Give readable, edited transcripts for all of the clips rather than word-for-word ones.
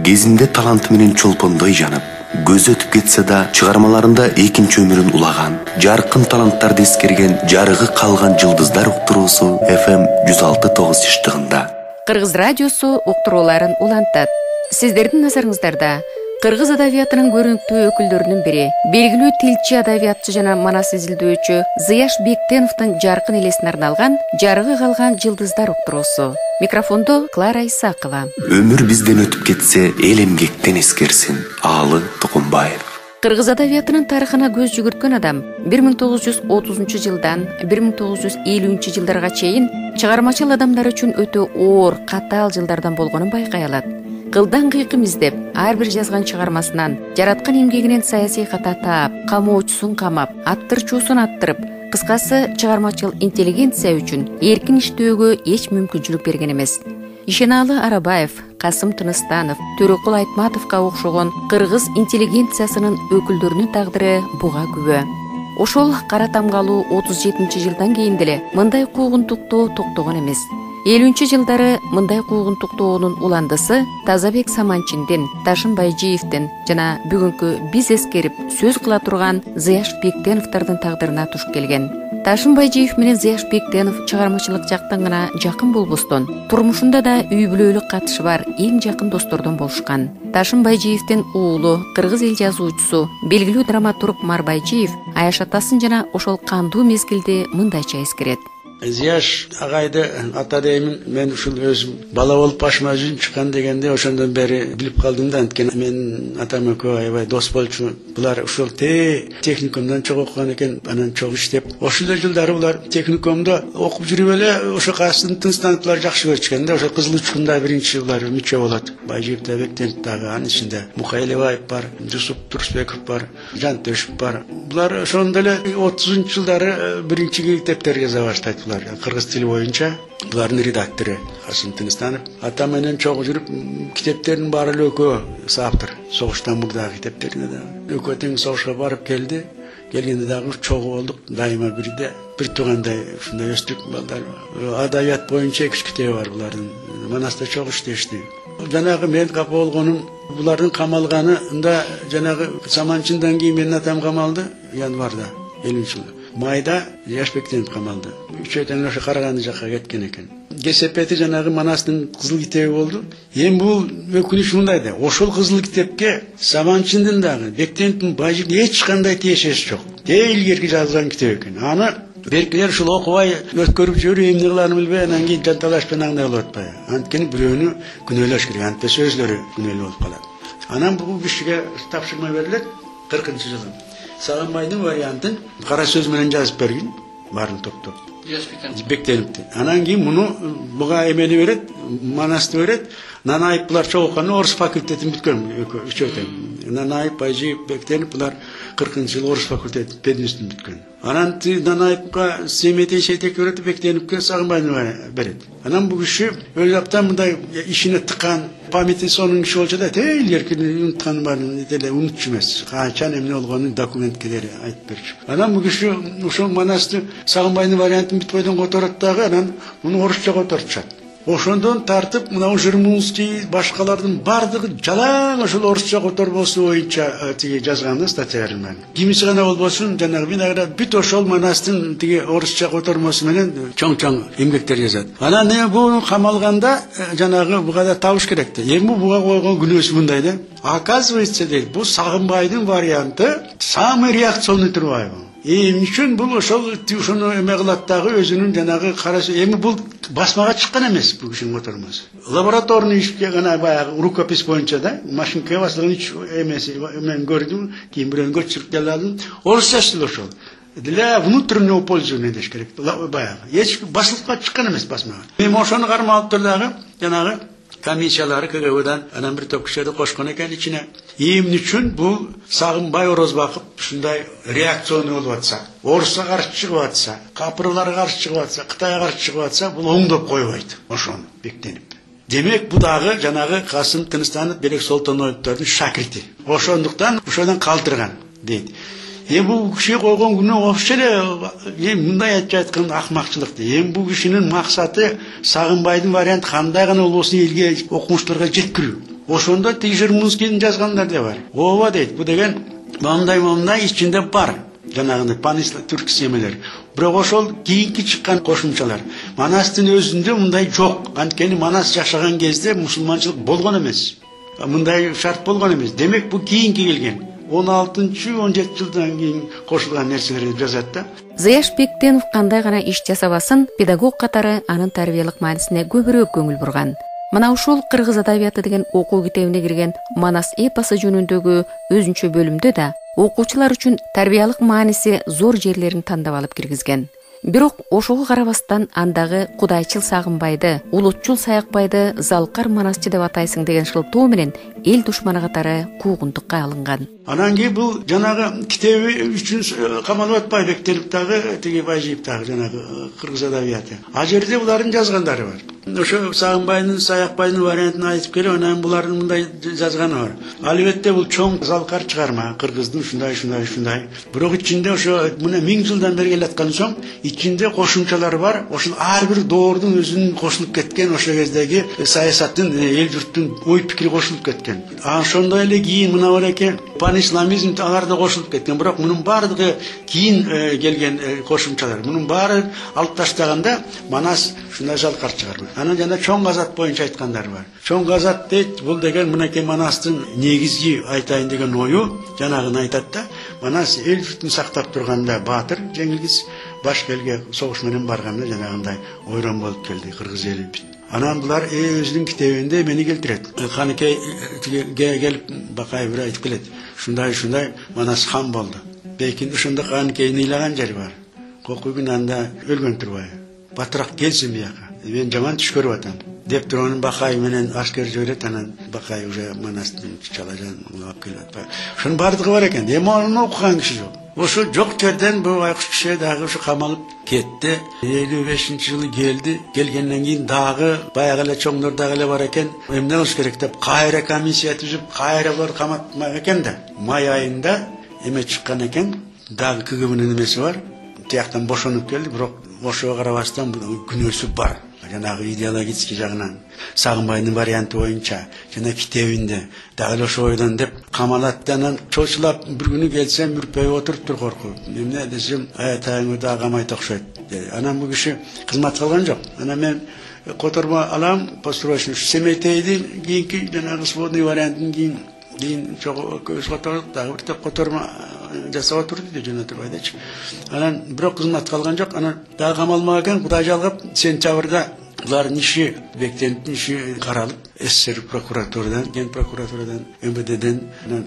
кезинде таланты менен чолпондой жанып, көз өтүп кетсе да чыгармаларында экинчи өмүрүн улаган, жаркын таланттарды эскерген жарыгы калган жылдыздар уктуруусу FM 106.9 жыштыгында. Кыргыз радиосу уктурууларын улантат. Сиздердин назарыңыздарда Кыргыз адабиятынын көрүнүктүү өкүлдөрүнүн бири, белгилүү тилчи, адабиятчы жана манас изилдөөчү Зыяш Бектеновдун жаркын элесине арналган жарыгы калган жылдыздар уктуруусу. Микрофондо Клара Исакова. Өмүр бизден өтүп кетсе, эл эмгектен эскерсин. Аалы Тукумбаев. Кыргыз адабиятынын тарыхына көз жүгүрткөн адам 1930 жылдан 1950 жылдарга чейин чыгармачыл адамдар үчүн өтө оор, катаал жылдардан болгонун байкай алат. Кылдан кыйкым издеп, ар бир жазган чыгармасынан, жараткан эмгегинен саясий ката таап, камоочусун камап, аттырчуусун аттырып, кыскасы чыгармачыл интеллигенция үчүн эркин иштөөгө эч мүмкүнчүлүк берген эмес. Ишеналы Арабаев, Касым Тыныстанов, Төрөкул Айтматовго окшогон кыргыз интеллигенциясынын өкүлдөрүнүн тагдыры буга күбө. Ошол кара тамгалуу 37 жылдан кийин деле мындай куугунтуктоо токтогон эмес. 50 жылдары мындай куугунтуктоонун уландысы Тазабек Саманчиндин, Ташын Байжиевдин жана бүгүнкү биз эскерип сөз кыла турган Зыяш Бектеновдордун тагдырына туш келген. Ташын Байжиев менен Зыяш Бектенов чыгармачылык жактан гана жакын болбостон, турмушунда да үй бүлөлүк катышы бар эң жакын достордон болушкан. Ташын Байжиевдин уулу, кыргыз эл жазуучусу, белгилүү драматург Мар Байжиев Аяш атасын жана ошол кандуу мезгилде мындайча эскерет. Зияш агайды ата деймин, мен ушул өзүм бала болуп башыма жүн чыккан дегенде ошондон бери билип калдым да, анткени мен атам экөө аябай дос болчу. Булар ушул техникумдан чогуу окуган экен, анан чогуу иштеп. Ошол жылдары булар техникумда окуп жүрүп эле ошо Касым Тыныстановдор жакшы көрүшкөн да, ошо Кызыл Учкунда биринчи булар мүчө болот. Байжиев да Бектенов дагы, анын ичинде Мухайлебаев бар, Жусуп Турсбеков бар, Жантөшүп бар. Булар ошондо эле 30-жылдары биринчи китептер жаза баштайт. Кыргыз тили боюнча булардын редактору Касым Тыныстанов. Ата менен чогуу жүрүп, китептердин баары эле экөө соавтор. Согуштан мурдагы китептерине да. Экөө тең согушка барып келди. Келгенде дагы чогуу болдук. Дайыма бирде бир туугандай ушундай өстүк балдар. Адабият боюнча 2 китеби бар булардын. Манаста чогуу иштешти. Жанагы мен капа болгонум, булардын камалганында жанагы Саманчындан кийин менин атам камалды январда 50-жылда. Майда Зыяш Бектенов камалды. Үчөөтөн ошо Караганды жакка кеткен экен. Кесепети жанагы Манастын кызыл китеби болду. Эми бул өкүнүч мындай да, ошол кызыл китепке Саманчындын дагы, Бектеновдун Байжиевдин эч кандай тиешеси жок. Илгерки жазган китеп экен. Аны беркилер ушул окубай өткөрүп жүрүп эмне кыларын билбей, анан кийин жанталашпен аңдай болуп атпайбы. Анткени бирөөнү күнөөлөш керек, антпесе өзлөрү күнөөлүү болуп калат. Анан бул кишиге тапшырма берилет 40-жылы. Сагынбайдын вариантын кара сөз менен жазып бергин, баарын топтоп. Бектеновдун. Анан кийин муну буга эмени берет, Манасты берет. Нанаев булар чогукканы орус факультетин бүткөн үчөөтөн. Нанаев, Байжиев, Бектенов булар 40-жылы орус факультетин пединститутун бүткөн. Анан Нанаевга Семетей Шейтек берет, Бектеновге Сагынбайдын берет. Анан бул киши өз жактан мындай ишине тыккан, памяти сонун киши болчу да, илгерки унутканы барын деле унутчу эмес. Качан эмне болгонун документкелери айтып берчү. Анан бул киши ошол Манасты Сагынбайдын вариантын бүт бойдон которот дагы, анан муну орусча которчат. Ошондон тартып мына Жырмунский башкалардын бардыгы жалаң ошол орусча которбосу боюнча тиги жазган статьяларын. Кимиси гана болбосун жанагы винаград бүт ошол Манастын тиги орусча котормосу менен чоң-чоң эмгектер жазат. Анан бул камалганда жанагы буга да табыш керек да. Эми буга койгон күнөөсү мындай да. Оказывается, бул Сагынбайдын варианты самый реакционный турбайбы. Эмне үчүн бул ошол ушуну эме кылат дагы өзүнүн жанагы карашы. Эми бул басмага чыккан эмес бул кишинин котормосу. Лабораторный ишке гана баягы рукопись боюнча да, машинкага басылган ич эмеси мен көрдүм, кийин бирөөнү көчүрүп келдим. Орусча ошол. Для внутреннего пользования деш керек. Баягы эч басылып чыккан эмес басмага. Эми ошону кармалып тур дагы жанагы комиссиялары КГБдан анан бир топ кишиди кошкон экен ичине. Эмне үчүн бул Сагынбай Орозбаков ушундай реакционный болуп атса, орусга каршы чыгып атса, капырларга каршы чыгып атса, Кытайга каршы чыгып атса, бул оңдоп койбойт ошону Бектенов. Демек бу дагы жанагы Касым Тыныстанов, Белек Солтоноевдордун шакирти. Ошондуктан ошондон калтырган дейт. Бул киши койгон күнөө вообще эле мындай айтып айткан акмакчылык. Бул кишинин максаты Сагынбайдын вариант кандай гана болбосун элге окумуштарга жеткирүү. Ошондо Тижермунскийдин жазгандар да бар. Ооба дейт, бу деген мындай ичинде бар. Жанагындай панислы түрк семелер. Бирок ошол кийинки чыккан кошумчалар. Манастын өзүндө мындай жок. Анткени Манас жашаган кезде мусулманчылык болгон эмес. Мындай шарт болгон эмес. Демек бу кийинки келген. 16-17 жылдан кийин кошулган нерселерди жазат да. Заяш Бектенов кандай гана иш жасабасын, педагог катары анын тарбиялык маанисине көбүрөөк көңүл бурган. Мына ушул кыргыз адабияты деген окуу китебине кирген Манас эпосы жөнүндөгү өзүнчө бөлүмдө да окуучулар үчүн тарбиялык мааниси зор жерлерин тандап алып киргизген. Бирок ошого карабастан андагы Кудайчыл Сагынбайды, Улутчул Саякбайды залкар манасчы деп атайсың деген шылтоо менен эл душманы катары куугунтукка алынган. Анан кийин бул жанагы китеби үчүн камалып атпайбек делип дагы тиги Байжиев дагы жанагы кыргыз адабияты. А жерде булардын жазгандары бар. Ошо Сагынбайдын, Саякбайдын вариантын айтып келип, анан булардын мындай жазганы бар. Албетте бул чоң залкар чыгарма, кыргыздын ушундай. Бирок ичинде ошо мына 1000 жылдан бери келаткан соң ичинде кошумчалар бар. Ошол ар бир доордун өзүнүн кошулуп кеткен ошо кездеги саясаттын, эл журттун ой пикири кошулуп кеткен. Ошондой эле кийин мына бар экен панисламизм алар да кошулуп кеткен. Бирок мунун баардыгы кийин келген кошумчалар. Мунун баары алып таштаганда Манас ушундай залкар чыгарма. Анан жана чоң газат боюнча айткандар бар. Чоң газат дейт, бул деген мынакей Манастын негизги айтайын деген ою жанагын айтат да. Манас эл журтун сактап турганда баатыр, жеңилгис, баш келге согуш менен барганда жанагындай ойрон болуп келди кыргыз эли. Анан булар өзүнүн китебинде мени келтирет. Каныкей келип Бакаев бир айтып келет. Ушундай Манас хан болду. Бекин ушунда Каныкейдин ыйлаган жери бар. Кокуйгун анда өлгөн турбай. Батыраак келсин бияка. Мен жаман түш көрүп атам. Деп туруп Бакаев менен аскер жөнөт, анан Бакаев уже Манастын чалажан улап келет. Ушунун бардыгы бар экен. Эми аны окуган киши жок. Ошо жок жерден бул айкыш киши дагы ушу камалып кетти. 55-жылы келди. Келгенден кийин дагы баягы эле чоңдор дагы эле бар экен. Эмне кылыш керек деп кайра комиссия түзүп, кайра бар каматмак экен да. Май айында эме чыккан экен. Дагы КГБнын эмеси бар. Тияктан бошонуп келди, бирок ошого карабастан күнөөсү бар. Жанагы идеологический жагынан Сагынбайдын варианты боюнча жана китебинде дагы ошо ойдон деп камалат. Анан чочулап бир күнү келсем үрпөй отуруптур коркуп. Эмне десем, аятаңы да камайт окшойт. Анан бул киши кызмат кылган жок. Анан мен которма алам, построчный Семетейдин кийинки жанагы сводный вариантын кийин чогуу көз которуп дагы бир топ которма жасап отурду деп жана турбайдычы. Анан бирок кызмат калган жок. Анан дагы камалмак экен, Кудай жалгап сентябрда булардын иши, Бектеновдун иши каралып, СССР прокуратурадан, Ген прокуратурадан, МВДден,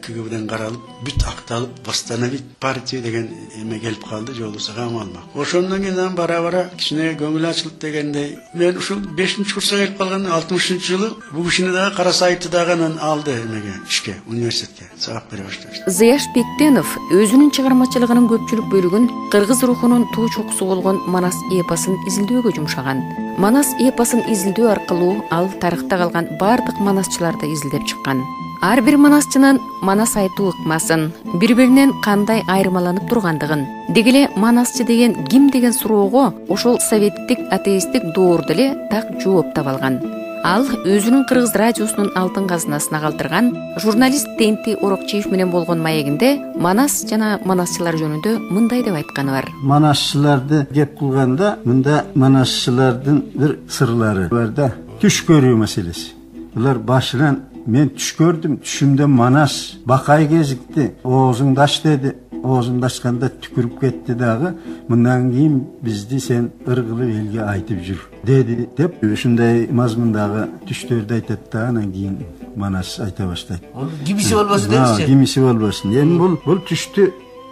КГБден каралып, бүт акталып, восстановить партия деген эме келип калды, жолубузга камалмак. Ошондон кийин бара кичине көңүл ачылып дегендей, мен ушул 5-курска келип калганда 60-жылы бул кишини дагы Карасаевди дагы анан алды эмеге, ишке, университетке сабак бере баштады. Заяш Бектенов өзүнүн чыгармачылыгынын көпчүлүк бөлүгүн кыргыз рухунун туу чокусу болгон Манас эпосун изилдөөгө жумшаган. Манас эпосын изилдөө аркылуу ал тарыхта калган бардык манасчыларды изилдеп чыккан. Ар бир манасчынын манас айтуу ыкмасын, бири-биринен кандай айырмаланып тургандыгын, деги эле манасчы деген ким деген суроого ошол советтик атеисттик доордо эле так жооп таба алган. Ал өзүнүн кыргыз радиосунун алтын казынасына калтырган журналист Тенти Орокчиев менен болгон маегинде Манас жана манасчылар жөнүндө мындай деп айтканы бар. Манасчыларды кеп кылганда, мында манасчылардын бир сырлары бар да, түш көрүү маселеси. Булар башынан мен түш көрдүм, түшүмдө Манас Бакай кезикти, оозуңду ач деди. Оозуңду ачканда түкүрүп кетти дагы, мындан кийин бизди сен ыргылып элге айтып жүр деди деп ушундай мазмундагы түштөрдү айтат да, анан кийин Манас айта баштайт. Кимиси болбосун депчи. Кимиси болбосун. Эми бул түштү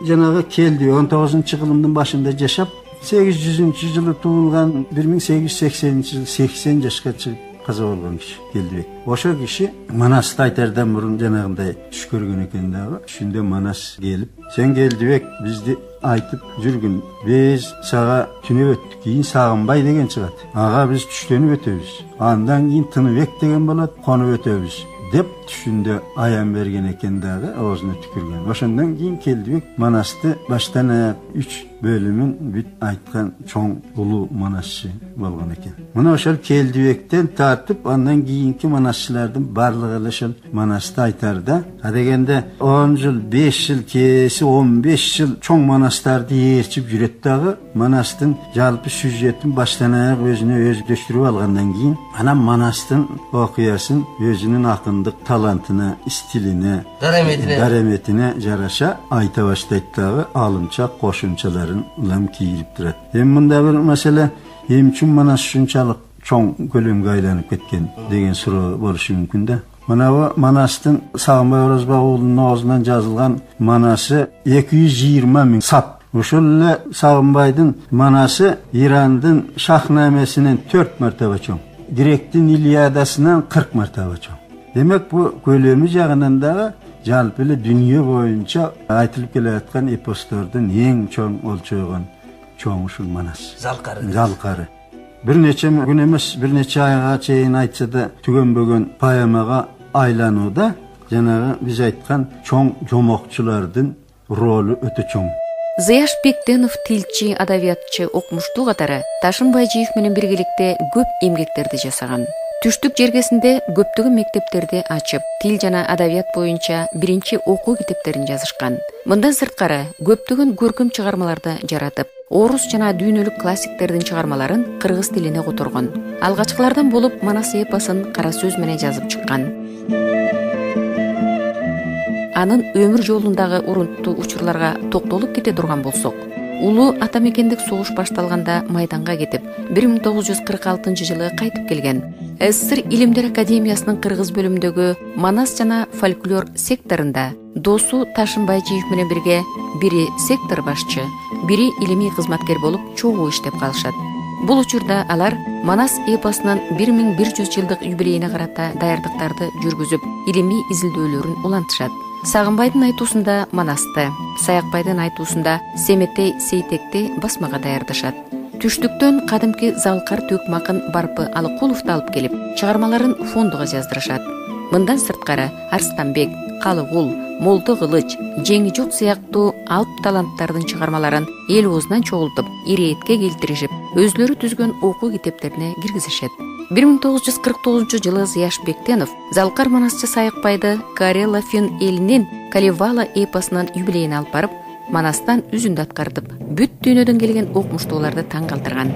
жанагы келди 19-кылымдын башында жашап, 800-жылы туулган, 1880-жылы 80 жашка чыгып каза болгон киши Келдибек. Ошо киши Манасты айтардан мурун жанагындай түш көргөн экен дагы. Түшүндө Манас келип, сен Келдибек бизди айтып жүргүн, биз сага түнөп өттүк, кийин Сагынбай деген чыгат. Ага биз түштөнүп өтөбүз. Андан кийин Тыныбек деген болот, конуп өтөбүз деп түшүндө аян берген экен дагы, оозуна түкүргөн. Ошондон кийин Келдибек Манасты баштан 3 bölümün büt aytkan çoğ ulu manasçı bolgan eken. Muna oşal Keldibekten tartıp ondan kiyinki manasçılardan barlığı şol manasты aytarda. Degende 10 yıl, 5 yıl kesi 15 yıl çoğ manastardı yerçip yüretdağı manastın jalpı süjetin baştan ayak özüne özleştirip algandan keyin ana manastın okuyasın özünün akındık talantına, stiline, daremetine jaraşa ayta başlaytdağı alımça koşunçaların ulam kiyirip durat. Hem bunda bir mesele hemçün manas şunçalık çoğ kölümge aylanıp ketken degen soru boluşu mümkün de. Mana bu manastın Sağınbay Orazbaq oğlunun ağzından yazılgan manası 220 min sap. Uşulle Sağınbay'dın manası İran'dın Şahnamesi'nin 4 mertebe çoğ. Direktin İlyadasından 40 mertebe çoğ. Demek bu kölümü jağından da jalpılı dünya boyunca aytılıp kelayatkan eposlardan en çoğ olçoğun çoğ uşul manas. Zalqarı. Bir neçe gün emas, bir neçe ayga çeyin aytsa da tügen bögen payamaga aylanıda janağı biz aytkan çoğ jomokçulardan rolü öte çoğ. Зыяш Бектенов tilçi, adabiyatçı, okmuşluğu katara Taşın Байжиев менен birgelikte köp emgekтерди жасаган. Түштүк жергесинде көптөгөн мектептерди ачып, тил жана адабият боюнча биринчи окуу китептерин жазышкан. Мындан сырткары көптөгөн көркөм чыгармаларды жаратып, орус жана дүйнөлүк классиктердин чыгармаларын кыргыз тилине которгон. Алгачкылардан болуп Манас эпосун кара сөз менен жазып чыккан. Анын өмүр жолундагы урунттуу учурларга токтолуп кете турган болсок, улуу атамекендик согуш башталганда майданга кетип, 1946-жылы кайтып келген. СССР Илимдер Академиясынын кыргыз бөлүмүндөгү Манас жана фольклор секторунда досу Ташын Байжиев менен бирге бири сектор башчы, бири илимий кызматкер болуп чогуу иштеп калышат. Бул учурда алар Манас эпосунун 1100 жылдык юбилейине карата даярдыктарды жүргүзүп, илимий изилдөөлөрүн улантышат. Сагынбайдын айтуусунда Манасты, Саякбайдын айтуусунда Семетей Сейтекти басмага даярдашат. Түштүктөн кадимки Залкар Төкмакын Барпы Алыкуловду алып келип, чыгармаларын фондуга жаздырышат. Мындан сырткары Арстанбек, Калыгул, Молдо Кылыч, Жеңи жок сыяктуу алып таланттардын чыгармаларын эл оозунан чогултуп, иретке келтиришип, өзлөрү түзгөн окуу китептерине киргизишет. 1949-жылы Зыяш Бектенов Залкар манасчы Саякбайды Карела Фин элинин Калевала эпосунун юбилейине алып барып, Манастан үзүндү аткартып, бүт дүйнөдөн келген окумуштууларды таң калтырган.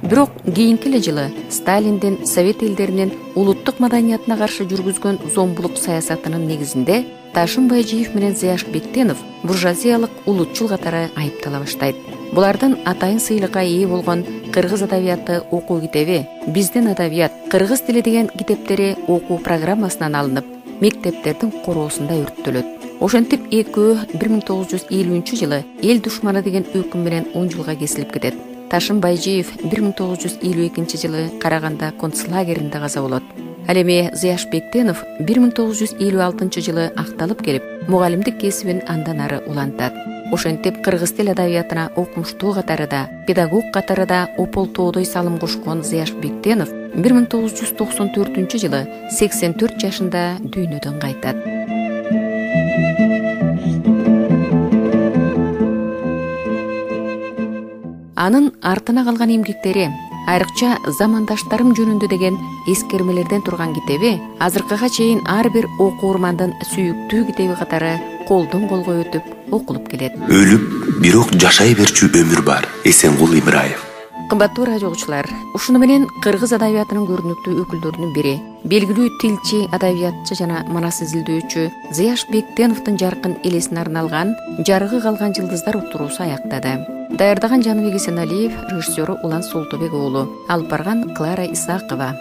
Бирок кийинки эле жылы Сталиндин Совет элдеринин улуттук маданиятына каршы жүргүзгөн зомбулук саясатынын негизинде Ташын Байжиев менен Зыяш Бектенов буржуазиялык улутчул катары айыптала баштайт. Булардын атайын сыйлыкка ээ болгон Кыргыз адабияты окуу китеби, Биздин адабият, кыргыз тили деген китептери окуу программасынан алынып, мектептердин короосунда өрттөлөт. Ошентип экөө 1950-жылы эл душманы деген өкүм менен 10 жылга кесилип кетет. Ташын Байжиев 1952-жылы Караганда концлагеринде каза болот. Ал эми Зыяш Бектенов 1956-жылы акталып келип, мугалимдик кесибин андан ары улантат. Ошентип кыргыз тил адабиятына окумуштуу катарында, педагог катарында ополтоодой салым кошкон Зыяш Бектенов 1994-жылы 84 жашында дүйнөдөн кайтат. Анын артына калган эмгектери, айрыкча замандаштарым жөнүндө деген эскермелерден турган китеби азыркыга чейин ар бир окуурмандын сүйүктүү китеби катары колдон колго өтүп окулуп келет. Өлүп, бирок жашай берчү өмүр бар. Эсенгул Ибраев. Кымбаттуу радио угуучулар, ушуну менен кыргыз адабиятынын көрүнүктүү өкүлдөрүнүн бири, белгилүү тилчи, адабиятчы жана манас изилдөөчү Зыяш Бектеновдун жаркын элесине арналган Жарыгы калган жылдыздар уктуруусу аяктады. Даярдаган Жаныбек Эсеналиев, режиссеру Улан Солтубек уулу, алып барган Клара Исакова.